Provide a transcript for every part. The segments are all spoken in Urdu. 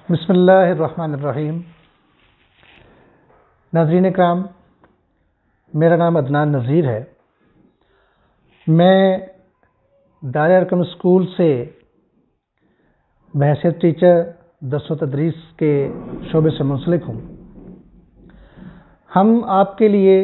بسم اللہ الرحمن الرحیم۔ ناظرین اکرام، میرا نام عدنان نذیر ہے۔ میں دار ارقم اسکول سے بحیثیت ٹیچر درس و تدریس کے شعبے سے منسلک ہوں۔ ہم آپ کے لیے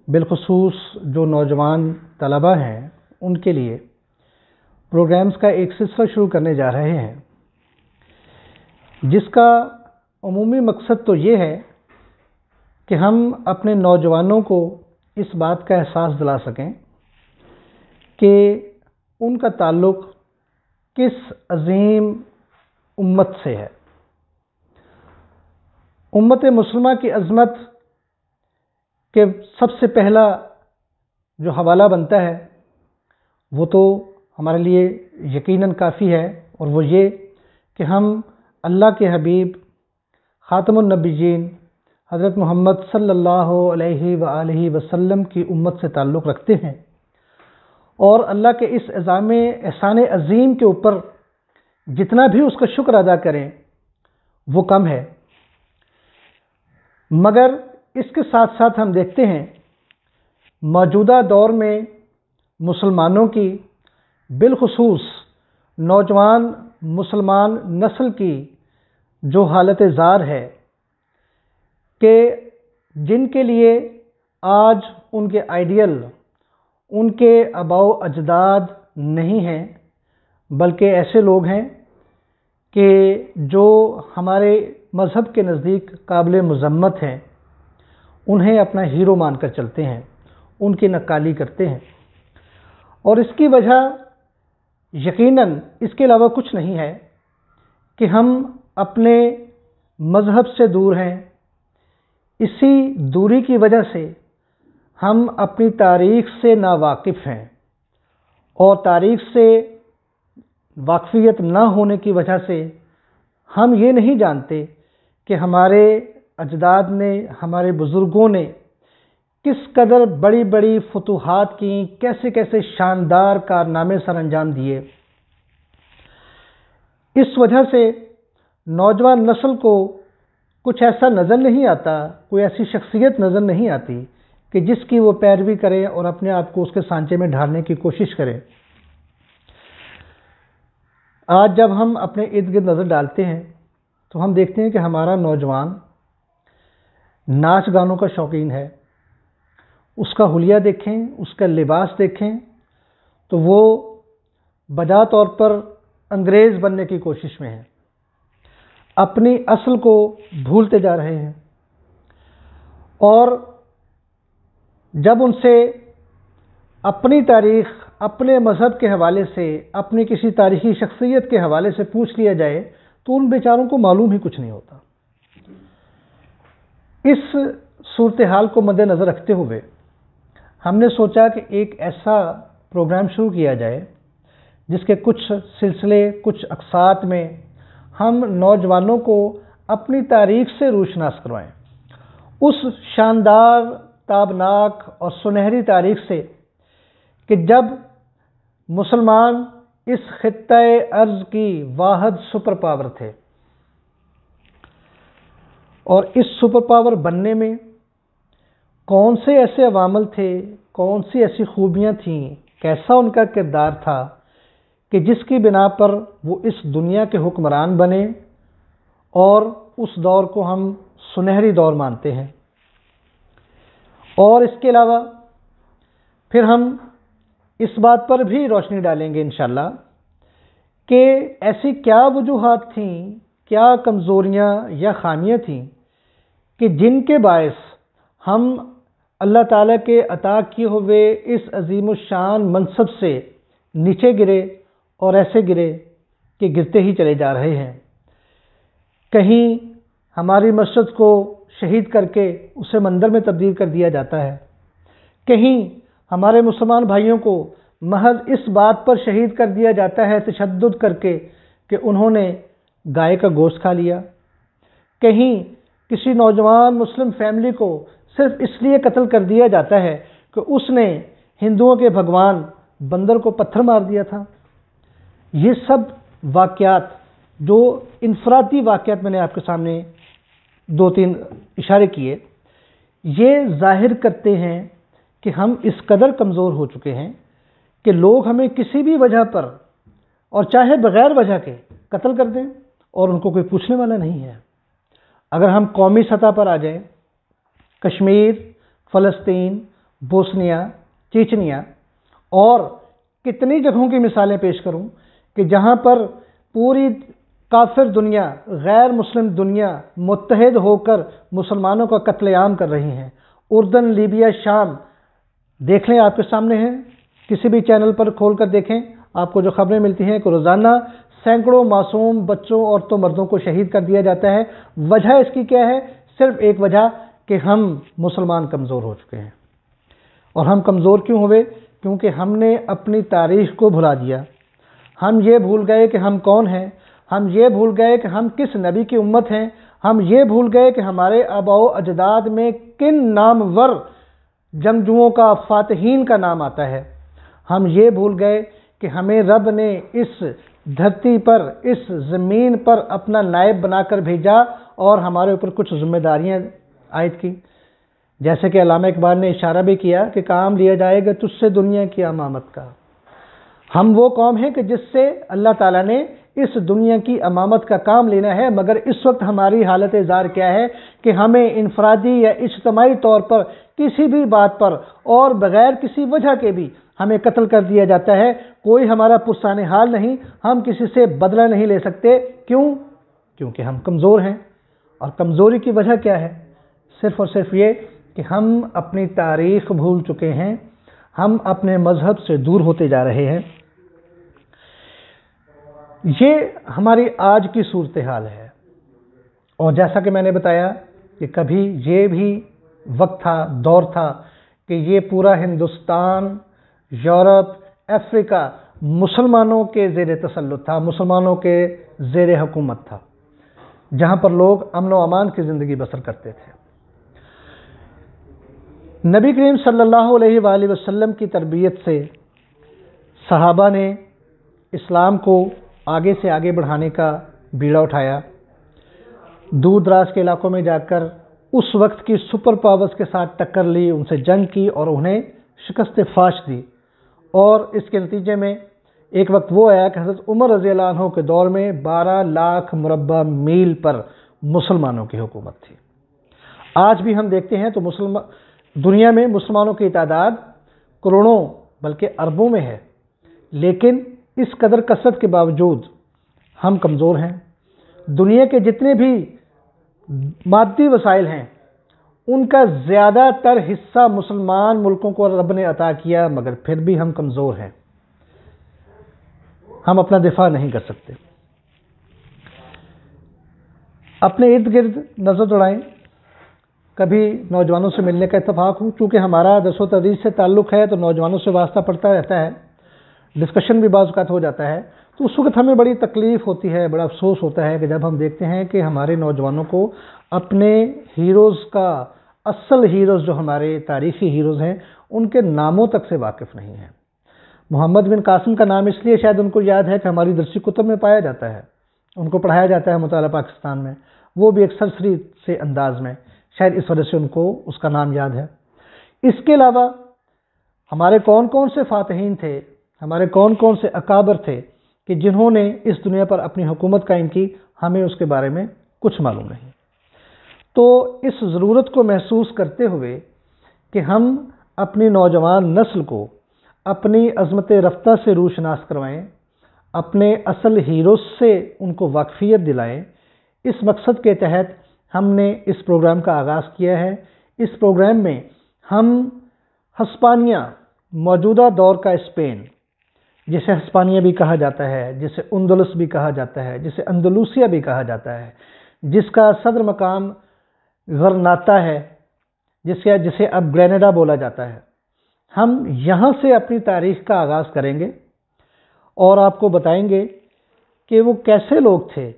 بالخصوص جو نوجوان طلباء ہیں ان کے لیے پروگرامز کا ایک سلسلہ شروع کرنے جا رہے ہیں، جس کا عمومی مقصد تو یہ ہے کہ ہم اپنے نوجوانوں کو اس بات کا احساس دلا سکیں کہ ان کا تعلق کس عظیم امت سے ہے۔ امت مسلمہ کی عظمت کے سب سے پہلا جو حوالہ بنتا ہے وہ تو ہمارے لیے یقیناً کافی ہے، اور وہ یہ کہ ہم اللہ کے حبیب خاتم النبیین حضرت محمد صلی اللہ علیہ وآلہ وسلم کی امت سے تعلق رکھتے ہیں، اور اللہ کے اس احسان عظیم کے اوپر جتنا بھی اس کا شکر ادا کریں وہ کم ہے۔ مگر اس کے ساتھ ساتھ ہم دیکھتے ہیں موجودہ دور میں مسلمانوں کی، بالخصوص نوجوان مسلمان نسل کی جو حالت زار ہے کہ جن کے لیے آج ان کے آئیڈیل ان کے آباء و اجداد نہیں ہیں، بلکہ ایسے لوگ ہیں کہ جو ہمارے مذہب کے نزدیک قابل مذمت ہیں، انہیں اپنا ہیرو مان کر چلتے ہیں، ان کی نقالی کرتے ہیں، اور اس کی وجہ یقیناً اس کے علاوہ کچھ نہیں ہے کہ ہم اپنے مذہب سے دور ہیں۔ اسی دوری کی وجہ سے ہم اپنی تاریخ سے ناواقف ہیں، اور تاریخ سے واقفیت نہ ہونے کی وجہ سے ہم یہ نہیں جانتے کہ ہمارے اجداد نے، ہمارے بزرگوں نے کس قدر بڑی بڑی فتوحات کی، کیسے کیسے شاندار کارنامے سر انجام دیے۔ اس وجہ سے نوجوان نسل کو کچھ ایسا نظر نہیں آتا، کوئی ایسی شخصیت نظر نہیں آتی کہ جس کی وہ پیروی کرے اور اپنے آپ کو اس کے سانچے میں ڈھالنے کی کوشش کرے۔ آج جب ہم اپنے ارد گرد نظر ڈالتے ہیں تو ہم دیکھتے ہیں کہ ہمارا نوجوان ناچ گانوں کا شوقین ہے۔ اس کا حلیہ دیکھیں، اس کا لباس دیکھیں تو وہ بجا طور پر انگریز بننے کی کوشش میں ہے، اپنی اصل کو بھولتے جا رہے ہیں، اور جب ان سے اپنی تاریخ، اپنے مذہب کے حوالے سے، اپنی کسی تاریخی شخصیت کے حوالے سے پوچھ لیا جائے تو ان بیچاروں کو معلوم ہی کچھ نہیں ہوتا۔ اس صورتحال کو مد نظر رکھتے ہوئے ہم نے سوچا کہ ایک ایسا پروگرام شروع کیا جائے جس کے کچھ سلسلے، کچھ اقساط میں ہم نوجوانوں کو اپنی تاریخ سے روشناس کروائیں، اس شاندار، تابناک اور سنہری تاریخ سے کہ جب مسلمان اس خطۂ ارض کی واحد سپر پاور تھے، اور اس سپر پاور بننے میں کون سے ایسے عوامل تھے، کون سی ایسی خوبیاں تھیں، کیسا ان کا کردار تھا کہ جس کی بنا پر وہ اس دنیا کے حکمران بنے، اور اس دور کو ہم سنہری دور مانتے ہیں۔ اور اس کے علاوہ پھر ہم اس بات پر بھی روشنی ڈالیں گے انشاءاللہ کہ ایسی کیا وجوہات تھیں، کیا کمزوریاں یا خامیاں تھیں کہ جن کے باعث ہم اللہ تعالیٰ کے عطا کیے ہوئے اس عظیم الشان منصب سے نیچے گرے، اور ایسے گرے کہ گرتے ہی چلے جا رہے ہیں۔ کہیں ہماری مسجد کو شہید کر کے اسے مندر میں تبدیل کر دیا جاتا ہے، کہیں ہمارے مسلمان بھائیوں کو محض اس بات پر شہید کر دیا جاتا ہے تشدد کر کے کہ انہوں نے گائے کا گوشت کھا لیا، کہیں کسی نوجوان مسلم فیملی کو صرف اس لیے قتل کر دیا جاتا ہے کہ اس نے ہندوؤں کے بھگوان بندر کو پتھر مار دیا تھا۔ یہ سب واقعات جو انفرادی واقعات میں نے آپ کے سامنے 2-3 اشارے کیے، یہ ظاہر کرتے ہیں کہ ہم اس قدر کمزور ہو چکے ہیں کہ لوگ ہمیں کسی بھی وجہ پر اور چاہے بغیر وجہ کے قتل کر دیں اور ان کو کوئی پوچھنے والا نہیں ہے۔ اگر ہم قومی سطح پر آ جائیں، کشمیر، فلسطین، بوسنیا، چیچنیا اور کتنی جگہوں کی مثالیں پیش کروں کہ جہاں پر پوری کافر دنیا، غیر مسلم دنیا متحد ہو کر مسلمانوں کا قتل عام کر رہی ہیں۔ اردن، لیبیا، شام دیکھ لیں، آپ کے سامنے ہیں، کسی بھی چینل پر کھول کر دیکھیں، آپ کو جو خبریں ملتی ہیں کہ روزانہ سینکڑوں معصوم بچوں، عورتوں، مردوں کو شہید کر دیا جاتا ہے۔ وجہ اس کی کیا ہے؟ صرف ایک وجہ کہ ہم مسلمان کمزور ہو چکے ہیں۔ اور ہم کمزور کیوں ہوئے؟ کیونکہ ہم نے اپنی تاریخ کو بھلا دیا۔ ہم یہ بھول گئے کہ ہم کون ہیں، ہم یہ بھول گئے کہ ہم کس نبی کی امت ہیں، ہم یہ بھول گئے کہ ہمارے آباء و اجداد میں کن نامور جنگجوؤں کا، فاتحین کا نام آتا ہے۔ ہم یہ بھول گئے کہ ہمیں رب نے اس دھرتی پر، اس زمین پر اپنا نائب بنا کر بھیجا اور ہمارے اوپر کچھ ذمہ داریاں عائد کی، جیسے کہ علامہ اقبال نے اشارہ بھی کیا کہ کام لیا جائے گا تجھ سے دنیا کی امامت کا۔ ہم وہ قوم ہیں کہ جس سے اللہ تعالیٰ نے اس دنیا کی امامت کا کام لینا ہے، مگر اس وقت ہماری حالت زار کیا ہے کہ ہمیں انفرادی یا اجتماعی طور پر کسی بھی بات پر اور بغیر کسی وجہ کے بھی ہمیں قتل کر دیا جاتا ہے۔ کوئی ہمارا پرسان حال نہیں، ہم کسی سے بدلہ نہیں لے سکتے۔ کیوں؟ کیونکہ ہم کمزور ہیں۔ اور کمزوری کی وجہ کیا ہے؟ صرف اور صرف یہ کہ ہم اپنی تاریخ بھول چکے ہیں، ہم اپنے مذہب سے دور ہوتے جا رہے ہیں۔ یہ ہماری آج کی صورتحال ہے۔ اور جیسا کہ میں نے بتایا کہ کبھی یہ بھی وقت تھا، دور تھا کہ یہ پورا ہندوستان، یورپ، افریقہ مسلمانوں کے زیر تسلط تھا، مسلمانوں کے زیر حکومت تھا، جہاں پر لوگ امن و امان کی زندگی بسر کرتے تھے۔ نبی کریم صلی اللہ علیہ وآلہ وسلم کی تربیت سے صحابہ نے اسلام کو آگے سے آگے بڑھانے کا بیڑا اٹھایا، دور دراز کے علاقوں میں جا کر اس وقت کی سپر پاورز کے ساتھ ٹکر لی، ان سے جنگ کی اور انہیں شکست فاش دی۔ اور اس کے نتیجے میں ایک وقت وہ آیا کہ حضرت عمر رضی اللہ عنہ کے دور میں 12 لاکھ مربع میل پر مسلمانوں کی حکومت تھی۔ آج بھی ہم دیکھتے ہیں تو دنیا میں مسلمانوں کی تعداد کروڑوں بلکہ اربوں میں ہے، لیکن اس قدر کثرت کے باوجود ہم کمزور ہیں۔ دنیا کے جتنے بھی مادی وسائل ہیں ان کا زیادہ تر حصہ مسلمان ملکوں کو رب نے عطا کیا، مگر پھر بھی ہم کمزور ہیں، ہم اپنا دفاع نہیں کر سکتے۔ اپنے ارد گرد نظر دوڑائیں، کبھی نوجوانوں سے ملنے کا اتفاق ہو، چونکہ ہمارا درس و تدریس سے تعلق ہے تو نوجوانوں سے واسطہ پڑتا رہتا ہے، ڈسکشن بھی بعض اوقات ہو جاتا ہے، تو اس وقت ہمیں بڑی تکلیف ہوتی ہے، بڑا افسوس ہوتا ہے کہ جب ہم دیکھتے ہیں کہ ہمارے نوجوانوں کو اپنے ہیروز کا، اصل ہیروز جو ہمارے تاریخی ہیروز ہیں، ان کے ناموں تک سے واقف نہیں ہیں۔ محمد بن قاسم کا نام اس لیے شاید ان کو یاد ہے کہ ہماری درسی کتب میں پایا جاتا ہے، ان کو پڑھایا جاتا ہے مطالعہ پاکستان میں، وہ بھی ایک سرسری سے انداز میں، شاید اس وجہ سے ان کو اس کا نام یاد ہے۔ اس کے علاوہ ہمارے کون کون سے فاتحین تھے، ہمارے کون کون سے اکابر تھے کہ جنہوں نے اس دنیا پر اپنی حکومت قائم کی، ہمیں اس کے بارے میں کچھ معلوم نہیں۔ تو اس ضرورت کو محسوس کرتے ہوئے کہ ہم اپنی نوجوان نسل کو اپنی عظمت رفتہ سے روشناس کروائیں، اپنے اصل ہیروز سے ان کو واقفیت دلائیں، اس مقصد کے تحت ہم نے اس پروگرام کا آغاز کیا ہے۔ اس پروگرام میں ہم ہسپانیہ، موجودہ دور کا اسپین، جسے ہسپانیہ بھی کہا جاتا ہے، جسے اندلس بھی کہا جاتا ہے، جسے اندلوسیہ بھی کہا جاتا ہے، جس کا صدر مقام غرناطہ ہے، جسے اب گرینیڈا بولا جاتا ہے، ہم یہاں سے اپنی تاریخ کا آغاز کریں گے اور آپ کو بتائیں گے کہ وہ کیسے لوگ تھے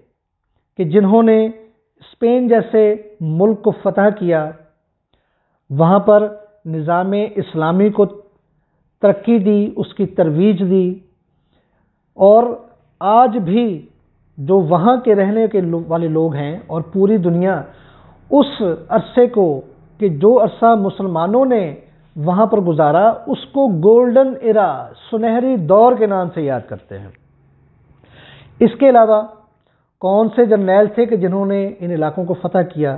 کہ جنہوں نے اسپین جیسے ملک کو فتح کیا، وہاں پر نظام اسلامی کو ترقی دی، اس کی ترویج دی، اور آج بھی جو وہاں کے رہنے کے والے لوگ ہیں اور پوری دنیا اس عرصے کو کہ جو عرصہ مسلمانوں نے وہاں پر گزارا اس کو گولڈن ایرا، سنہری دور کے نام سے یاد کرتے ہیں۔ اس کے علاوہ کون سے جرنیل تھے کہ جنہوں نے ان علاقوں کو فتح کیا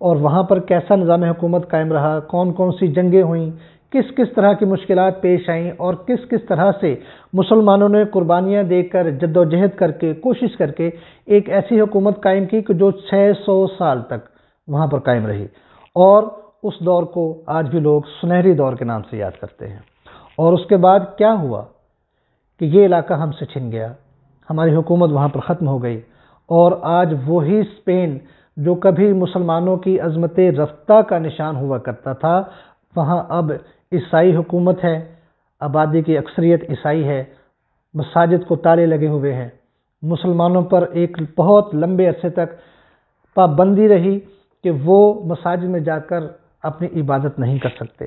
اور وہاں پر کیسا نظام حکومت قائم رہا، کون کون سی جنگیں ہوئیں، کس کس طرح کی مشکلات پیش آئیں اور کس کس طرح سے مسلمانوں نے قربانیاں دے کر، جد و جہد کر کے، کوشش کر کے ایک ایسی حکومت قائم کی کہ جو 600 سال تک وہاں پر قائم رہی، اور اس دور کو آج بھی لوگ سنہری دور کے نام سے یاد کرتے ہیں۔ اور اس کے بعد کیا ہوا کہ یہ علاقہ ہم سے چھن گیا، ہماری حکومت وہاں پر ختم ہو گئی، اور آج وہی اسپین جو کبھی مسلمانوں کی عظمت رفتہ کا نشان ہوا کرتا تھا، وہاں اب عیسائی حکومت ہے، آبادی کی اکثریت عیسائی ہے، مساجد کو تالے لگے ہوئے ہیں، مسلمانوں پر ایک بہت لمبے عرصے تک پابندی رہی کہ وہ مساجد میں جا کر اپنی عبادت نہیں کر سکتے۔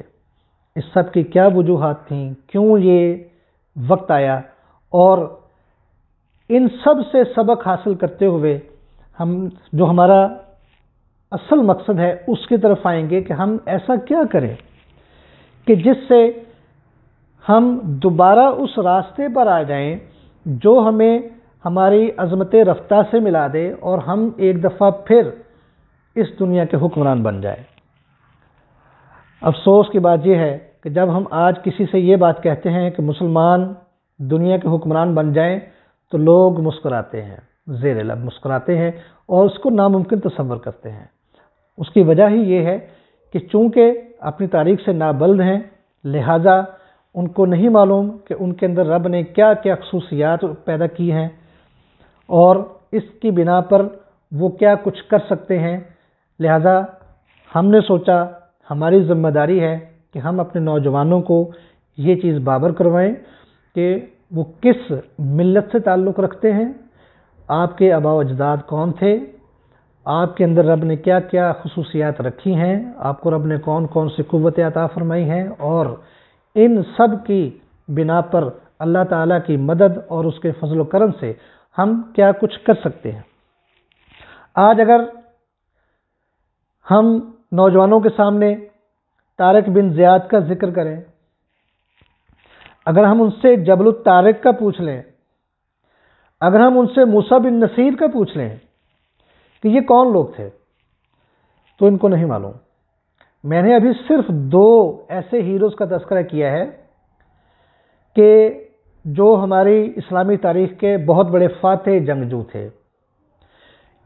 اس سب کی کیا وجوہات تھیں، کیوں یہ وقت آیا، اور ان سب سے سبق حاصل کرتے ہوئے ہم جو ہمارا اصل مقصد ہے اس کی طرف آئیں گے کہ ہم ایسا کیا کریں کہ جس سے ہم دوبارہ اس راستے پر آ جائیں جو ہمیں ہماری عظمت رفتہ سے ملا دے اور ہم ایک دفعہ پھر اس دنیا کے حکمران بن جائیں۔ افسوس کی بات یہ ہے کہ جب ہم آج کسی سے یہ بات کہتے ہیں کہ مسلمان دنیا کے حکمران بن جائیں تو لوگ مسکراتے ہیں، زیر لب مسکراتے ہیں اور اس کو ناممکن تصور کرتے ہیں۔ اس کی وجہ ہی یہ ہے کہ چونکہ اپنی تاریخ سے نابلد ہیں، لہٰذا ان کو نہیں معلوم کہ ان کے اندر رب نے کیا کیا خصوصیات پیدا کی ہیں اور اس کی بنا پر وہ کیا کچھ کر سکتے ہیں۔ لہٰذا ہم نے سوچا ہماری ذمہ داری ہے کہ ہم اپنے نوجوانوں کو یہ چیز بابر کروائیں کہ وہ کس ملت سے تعلق رکھتے ہیں، آپ کے آباء و اجداد کون تھے، آپ کے اندر رب نے کیا کیا خصوصیات رکھی ہیں، آپ کو رب نے کون کون سی قوتیں عطا فرمائی ہیں، اور ان سب کی بنا پر اللہ تعالیٰ کی مدد اور اس کے فضل و کرم سے ہم کیا کچھ کر سکتے ہیں۔ آج اگر ہم نوجوانوں کے سامنے طارق بن زیاد کا ذکر کریں، اگر ہم ان سے جبل الطارق کا پوچھ لیں، اگر ہم ان سے موسیٰ بن نصیر کا پوچھ لیں کہ یہ کون لوگ تھے، تو ان کو نہیں معلوم۔ میں نے ابھی صرف 2 ایسے ہیروز کا تذکرہ کیا ہے کہ جو ہماری اسلامی تاریخ کے بہت بڑے فاتح جنگجو تھے۔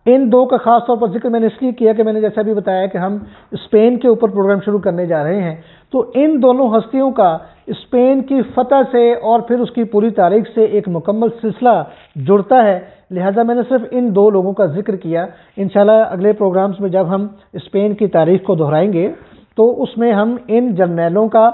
ان 2 کا خاص طور پر ذکر میں نے اس لیے کیا کہ میں نے جیسا بھی بتایا کہ ہم اسپین کے اوپر پروگرام شروع کرنے جا رہے ہیں، تو ان دونوں ہستیوں کا اسپین کی فتح سے اور پھر اس کی پوری تاریخ سے ایک مکمل سلسلہ جڑتا ہے، لہٰذا میں نے صرف ان 2 لوگوں کا ذکر کیا۔ انشاءاللہ اگلے پروگرامز میں جب ہم اسپین کی تاریخ کو دہرائیں گے تو اس میں ہم ان جرنیلوں کا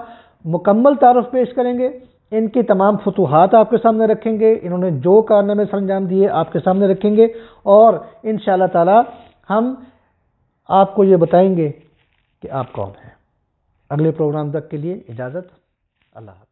مکمل تعارف پیش کریں گے، ان کی تمام فتوحات آپ کے سامنے رکھیں گے، انہوں نے جو کارنامے سر انجام دیے آپ کے سامنے رکھیں گے، اور انشاءاللہ تعالی ہم آپ کو یہ بتائیں گے کہ آپ کون ہیں۔ اگلے پروگرام تک کے لیے اجازت، اللہ حافظ۔